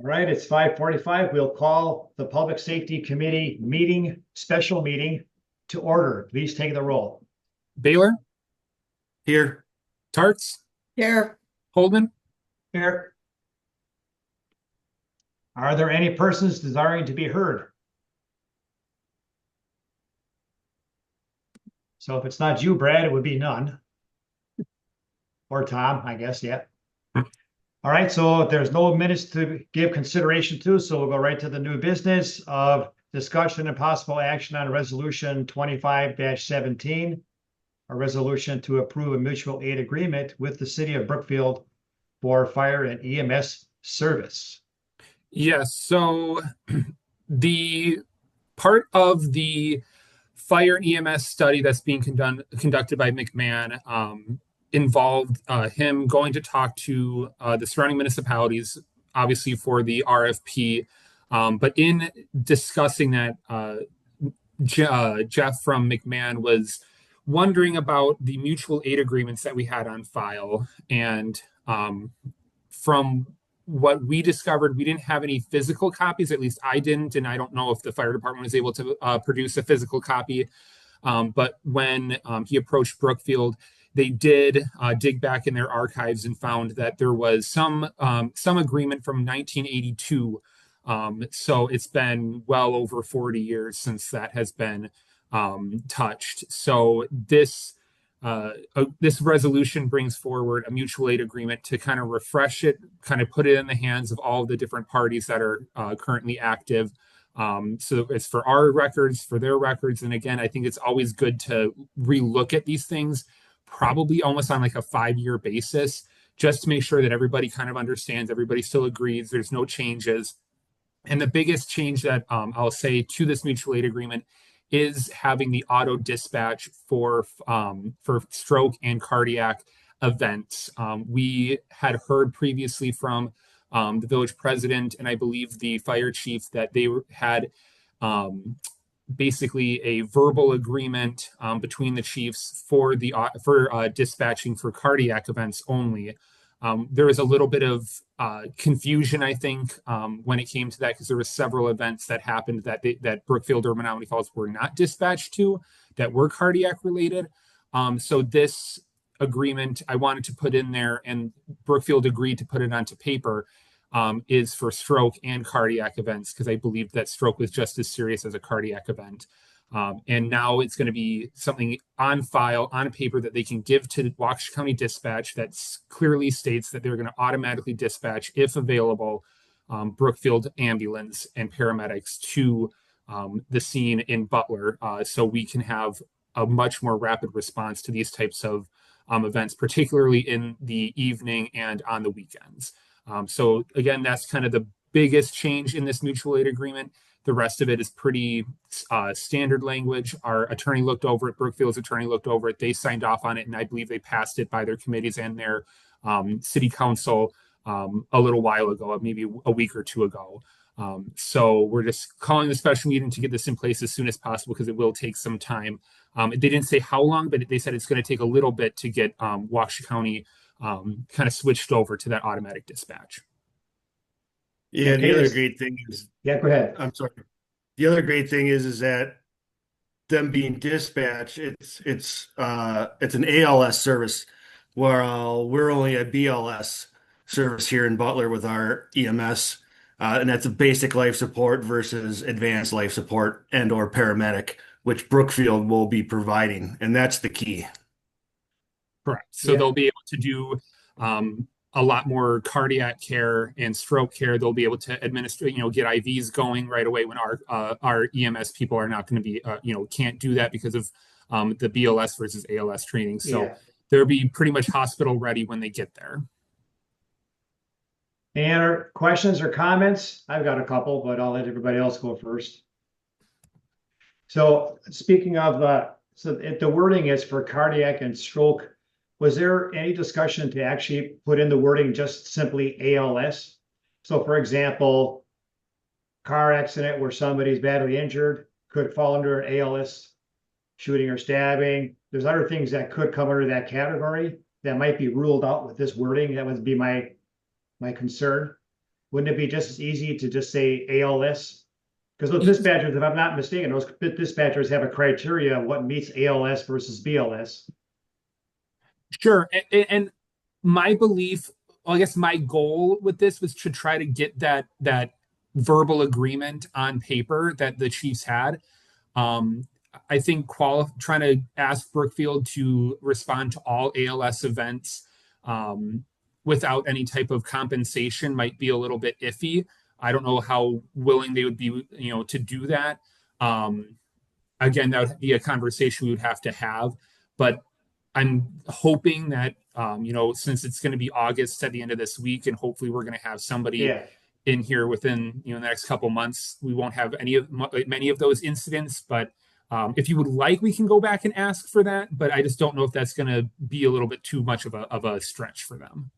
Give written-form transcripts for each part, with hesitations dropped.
All right, it's 5:45. We'll call the Public Safety Committee special meeting to order. Please take the roll. Baylor, Here. Tarts, Here. Holdman. Here. Are there any persons desiring to be heard? So if it's not you, Brad, it would be none. Or Tom, I guess, yeah. All right, so there's no minutes to give consideration to, so we'll go right to the new business of discussion and possible action on resolution 25-17, a resolution to approve a mutual aid agreement with the city of Brookfield for fire and EMS service. Yes, so the part of the fire and EMS study that's being conducted by McMahon involved him going to talk to the surrounding municipalities, obviously for the RFP. But in discussing that, Jeff from McMahon was wondering about the mutual aid agreements that we had on file. And from what we discovered, we didn't have any physical copies. At least I didn't, and I don't know if the fire department was able to produce a physical copy. But when he approached Brookfield, they did dig back in their archives and found that there was some agreement from 1982. So it's been well over 40 years since that has been touched. So this resolution brings forward a mutual aid agreement to kind of refresh it, kind of put it in the hands of all the different parties that are currently active. So it's for our records, for their records. And again, I think it's always good to relook at these things, probably almost on like a 5-year basis, just to make sure that everybody kind of understands, everybody still agrees, there's no changes. And the biggest change that I'll say to this mutual aid agreement is having the auto dispatch for stroke and cardiac events. We had heard previously from the village president and I believe the fire chief that they had basically a verbal agreement between the chiefs for dispatching for cardiac events only. There was a little bit of confusion, I think, when it came to that, because there were several events that happened that Brookfield or Menominee Falls were not dispatched to that were cardiac related. So this agreement I wanted to put in there, and Brookfield agreed to put it onto paper, is for stroke and cardiac events, because I believe that stroke was just as serious as a cardiac event. And now it's going to be something on file, on paper, that they can give to Waukesha County Dispatch that clearly states that they're going to automatically dispatch, if available, Brookfield ambulance and paramedics to the scene in Butler, so we can have a much more rapid response to these types of events, particularly in the evening and on the weekends. So again, that's kind of the biggest change in this mutual aid agreement. The rest of it is pretty standard language. Our attorney looked over it. Brookfield's attorney looked over it. They signed off on it, and I believe they passed it by their committees and their city council a little while ago, maybe a week or two ago. So we're just calling the special meeting to get this in place as soon as possible, because it will take some time. They didn't say how long, but they said it's going to take a little bit to get Waukesha County kind of switched over to that automatic dispatch. Yeah, Okay, the other great thing is, Yeah, go ahead. I'm sorry. The other great thing is that them being dispatched, it's an ALS service, while we're only a BLS service here in Butler with our EMS, and that's a basic life support versus advanced life support and or paramedic, which Brookfield will be providing, and that's the key. Correct. So they'll be able to do a lot more cardiac care and stroke care. They'll be able to administer, get IVs going right away, when our EMS people are not going to be, can't do that because of the BLS versus ALS training. So they'll be pretty much hospital ready when they get there. Any other questions or comments? I've got a couple, but I'll let everybody else go first. So speaking of, the wording is for cardiac and stroke. Was there any discussion to actually put in the wording just simply ALS? So for example, car accident where somebody's badly injured could fall under an ALS, shooting or stabbing. There's other things that could come under that category that might be ruled out with this wording. That would be my concern. wouldn't it be just as easy to just say ALS? Because those dispatchers, if I'm not mistaken, those dispatchers have a criteria of what meets ALS versus BLS. Sure. And my belief, well, I guess my goal with this was to try to get that verbal agreement on paper that the Chiefs had. I think trying to ask Brookfield to respond to all ALS events without any type of compensation might be a little bit iffy. I don't know how willing they would be, to do that. Again, that would be a conversation we would have to have. But I'm hoping that, since it's going to be August at the end of this week, and hopefully we're going to have somebody Yeah. in here within, the next couple months, we won't have many of those incidents. But if you would like, we can go back and ask for that. But I just don't know if that's going to be a little bit too much of a stretch for them.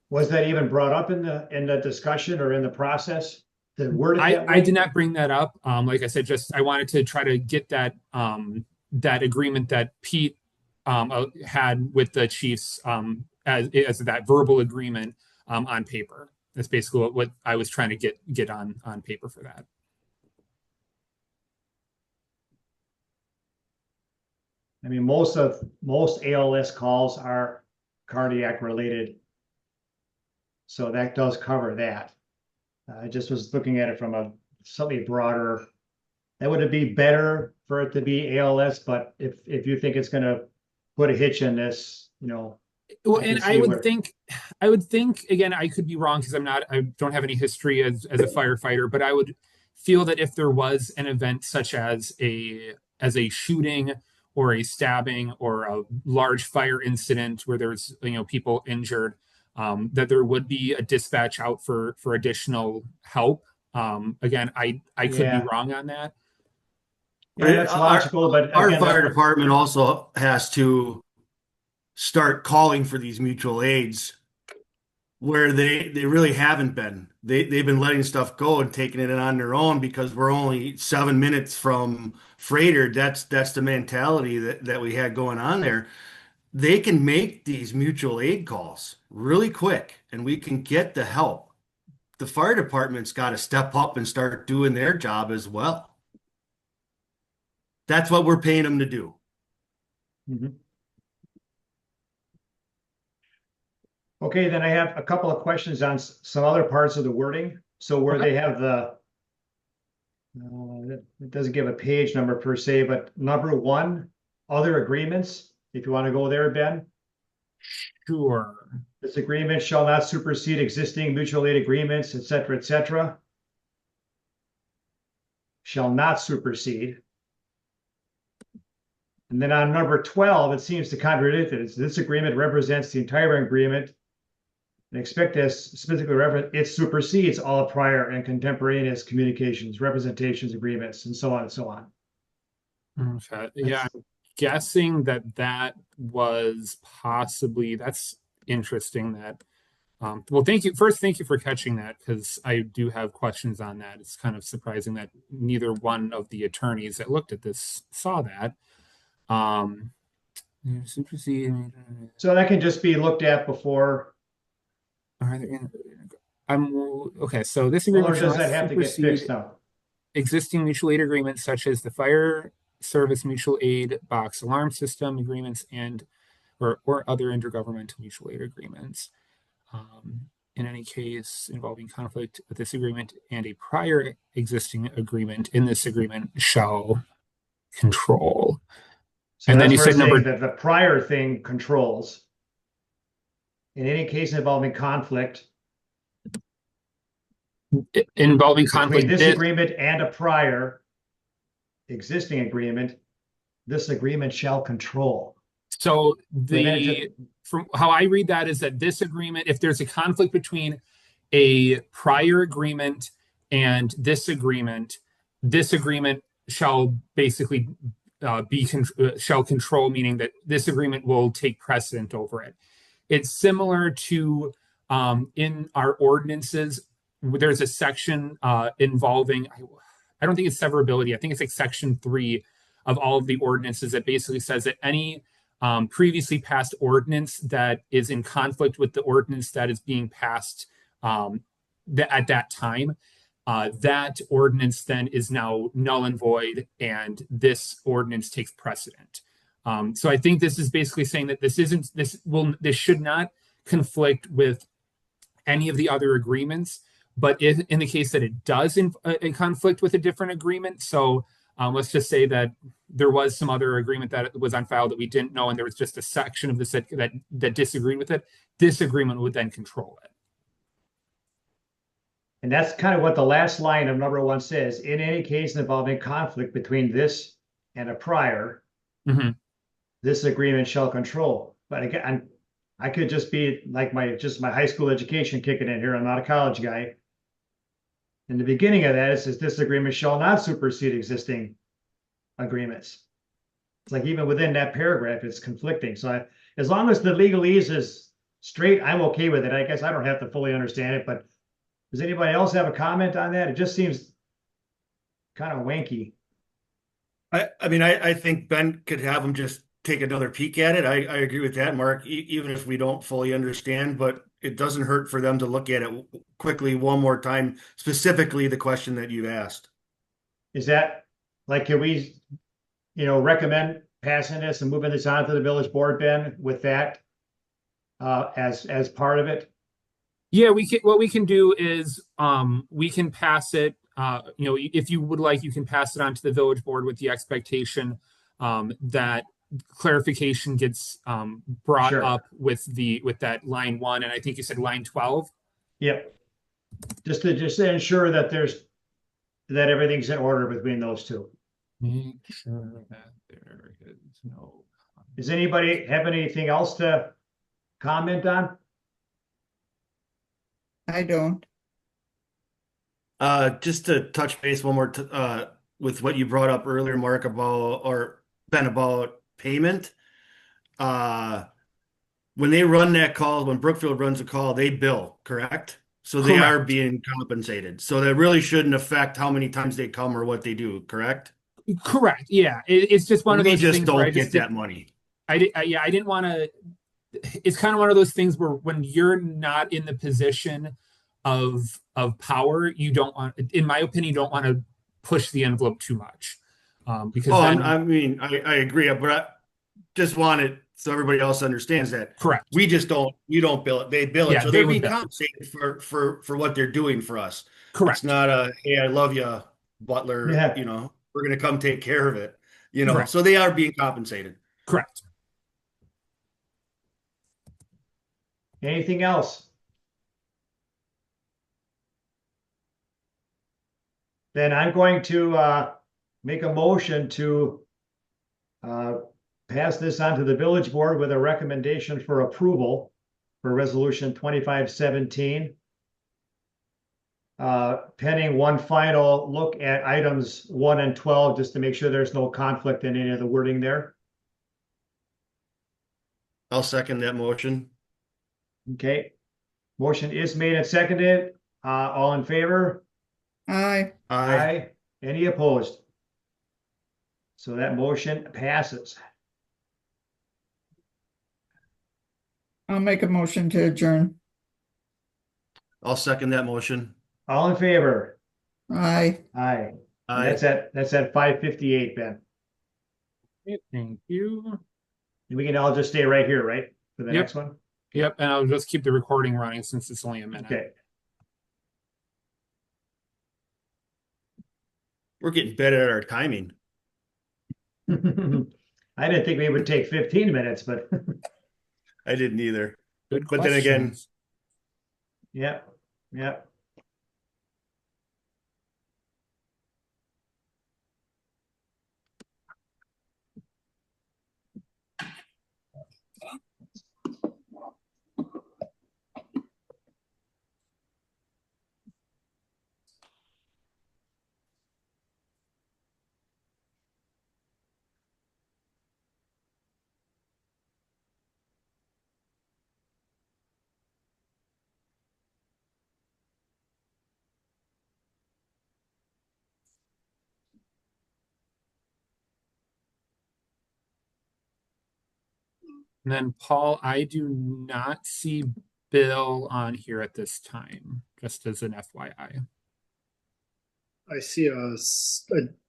Was that even brought up in the discussion or in the process? The word I did not bring that up. Like I said, just I wanted to try to get that that agreement that Pete had with the Chiefs as that verbal agreement on paper. That's basically what I was trying to get on paper for that. I mean, most ALS calls are cardiac related, so that does cover that. I just was looking at it from a slightly broader. That would be better for it to be ALS, but if you think it's going to put a hitch in this, Well, I and can see where- I would think again, I could be wrong because I don't have any history as a firefighter, but I would feel that if there was an event such as a shooting or a stabbing or a large fire incident where there's people injured, that there would be a dispatch out for additional help. Again, I could be Yeah. wrong on that. Yeah, that's logical, but our again, fire department also has to start calling for these mutual aids where they really haven't been. They've been letting stuff go and taking it on their own because we're only 7 minutes from freighter. That's the mentality that we had going on there. They can make these mutual aid calls really quick and we can get the help. The fire department's got to step up and start doing their job as well. That's what we're paying them to do. Mhm. Okay, then I have a couple of questions on some other parts of the wording. So where they have it doesn't give a page number per se, but number 1, other agreements, if you want to go there, Ben. Sure. This agreement shall not supersede existing mutual aid agreements, et cetera, shall not supersede. And then on number 12, it seems to contradict it. This agreement represents the entire agreement and expect this specifically reference, it supersedes all prior and contemporaneous communications, representations, agreements, and so on and so on. Okay. Yeah, I'm guessing that was possibly that's interesting that well thank you for catching that because I do have questions on that. It's kind of surprising that neither one of the attorneys that looked at this saw that. Supersede. So that can just be looked at before. Okay, so this Or agreement shall does not that have to get supersede fixed now? existing mutual aid agreements such as the fire service mutual aid box alarm system agreements or other intergovernmental mutual aid agreements. In any case involving conflict with this agreement and a prior existing agreement in this agreement shall control. So and then you that's where said it's saying number that the prior thing controls. In any case involving conflict involving between conflict. this agreement and a prior existing agreement, this agreement shall control. So then from how I read that is that this agreement, if there's a conflict between a prior agreement and this agreement shall basically shall control, meaning that this agreement will take precedent over it. It's similar to in our ordinances. There's a section involving, I don't think it's severability. I think it's like section 3 of all of the ordinances that basically says that any previously passed ordinance that is in conflict with the ordinance that is being passed at that time, that ordinance then is now null and void, and this ordinance takes precedent. So I think this is basically saying that this should not conflict with any of the other agreements, but if in the case that it does in conflict with a different agreement, so let's just say that there was some other agreement that was on file that we didn't know, and there was just a section of this that disagreed with it, this agreement would then control it. And that's kind of what the last line of number 1 says. In any case involving conflict between this and a prior, this agreement shall control. But again, I could just be like my high school education kicking in here. I'm not a college guy. In the beginning of that, it says this agreement shall not supersede existing agreements. It's like even within that paragraph, it's conflicting. So as long as the legalese is straight, I'm okay with it. I guess I don't have to fully understand it, but does anybody else have a comment on that? It just seems kind of wanky. I mean, I think Ben could have him just take another peek at it. I agree with that, Mark, even if we don't fully understand, but it doesn't hurt for them to look at it quickly one more time, specifically the question that you've asked. Is that like, can we, recommend passing this and moving this on to the village board, Ben, with that as part of it? Yeah, what we can do is we can pass it. If you would like, you can pass it on to the village board with the expectation that clarification gets brought up with that line 1, and I think you said line 12. Yep. Just to ensure that that everything's in order between those two. Make sure that there is no. Does anybody have anything else to comment on? I don't. Just to touch base one more with what you brought up earlier, Mark, Ben, about payment. When they run that call, when Brookfield runs a call, they bill, correct? So they are being compensated. So that really shouldn't affect how many times they come or what they do, correct? Correct. Yeah, it's just one of those things. We just don't get that money. I didn't want to. It's kind of one of those things where when you're not in the position of power, you don't want, in my opinion, you don't want to push the envelope too much. Because I mean, I agree, but I just want it so everybody else understands that. Correct. We don't bill it. They bill it. So they're being compensated for what they're doing for us. Correct. It's not hey, I love you, Butler. Yeah. We're going to come take care of it. Correct. So they are being compensated. Correct. Anything else? Then I'm going to make a motion to pass this on to the village board with a recommendation for approval for resolution 2517. Pending one final look at items 1 and 12, just to make sure there's no conflict in any of the wording there. I'll second that motion. Okay. Motion is made and seconded. All in favor? Aye. Aye. Any opposed? So that motion passes. I'll make a motion to adjourn. I'll second that motion. All in favor? Aye. Aye. Aye. That's at 5:58, Ben. Thank you. And we can all just stay right here, right? For the next one? Yep, and I'll just keep the recording running since it's only a minute. Okay. We're getting better at our timing. I didn't think we would take 15 minutes, but I didn't either. Good But then again, questions. yeah. And then Paul, I do not see Bill on here at this time, just as an FYI. I see a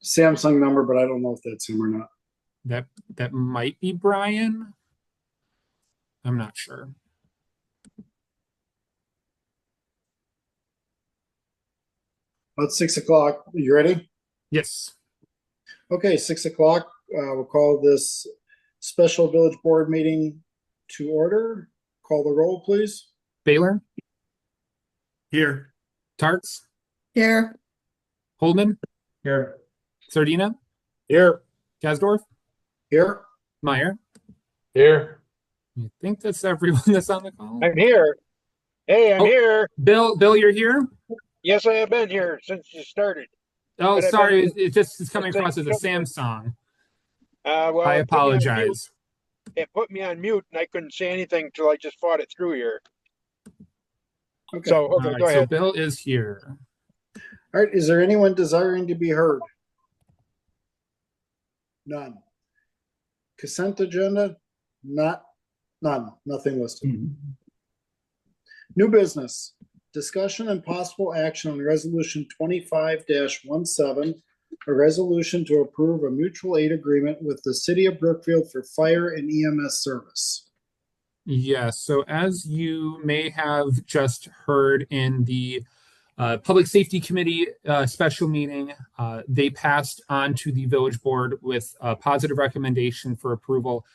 Samsung number, but I don't know if that's him or not. That might be Brian. I'm not sure. About 6 o'clock. You ready? Yes. Okay, 6 o'clock. We'll call this special village board meeting to order. Call the roll, please. Baylor, Here. Tarts, Here. Holman, Here. Sardina, Here. Kasdorf, Here. Meyer. Here. I think that's everyone that's on the call. I'm here. Hey, I'm Oh. here. Bill, you're here? Yes, I have been here since you started. Oh, But I've sorry. been- It just is coming it's like across as a something- Samsung. Well, I it put me on mute. apologize. It put me on mute and I couldn't say anything until I just fought it through here. Okay. So, All okay, right, go so ahead. Bill is here. All right. Is there anyone desiring to be heard? None. Consent agenda? None. Nothing listed. New business. Discussion and possible action on resolution 25-17, a resolution to approve a mutual aid agreement with the city of Brookfield for fire and EMS service. Yes, so as you may have just heard in the Public Safety Committee special meeting, they passed on to the village board with a positive recommendation for approval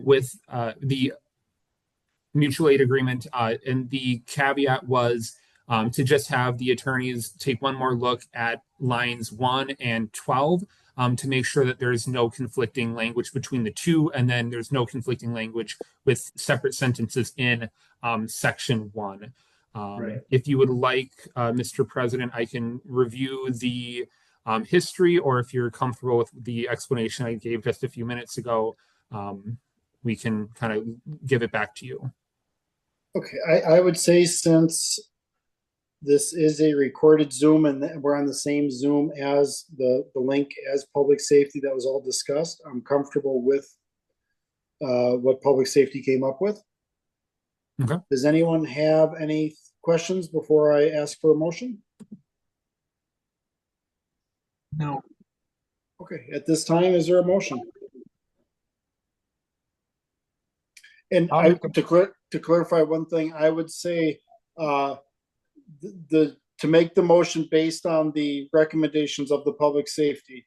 with the mutual aid agreement. And the caveat was to just have the attorneys take one more look at lines 1 and 12 to make sure that there's no conflicting language between the two, and then there's no conflicting language with separate sentences in section 1. Right. If you would like, Mr. President, I can review the history, or if you're comfortable with the explanation I gave just a few minutes ago, we can kind of give it back to you. Okay, I would say since this is a recorded Zoom and we're on the same Zoom as the link as public safety that was all discussed, I'm comfortable with what public safety came up with. Okay. Does anyone have any questions before I ask for a motion? No. Okay, at this time, is there a motion? And to clarify one thing, I would say to make the motion based on the recommendations of the public safety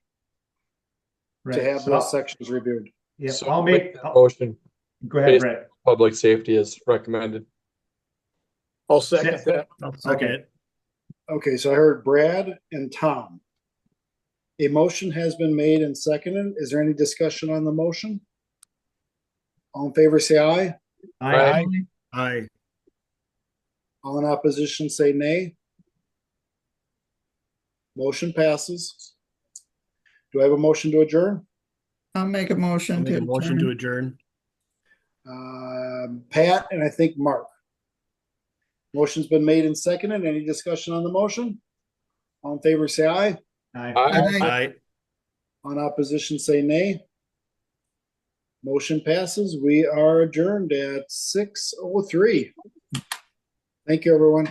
Right. to have So those sections reviewed. yeah, So I'll make. Motion, Go ahead, based- Brett. public safety is recommended. I'll second that. Okay. Okay, so I heard Brad and Tom. A motion has been made and seconded. Is there any discussion on the motion? All in favor, say aye. Aye. Aye. All in opposition, say nay. Motion passes. Do I have a motion to adjourn? I'll make a motion I'll make to a motion to adjourn. adjourn. Pat and I think Mark. Motion's been made and seconded. Any discussion on the motion? All in favor, say aye. Aye. Aye. Aye. On opposition, say nay. Motion passes. We are adjourned at 6:03. Thank you, everyone.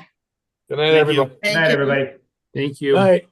Good night, Thank you. everybody. Good night, everybody. Thank you. Aye.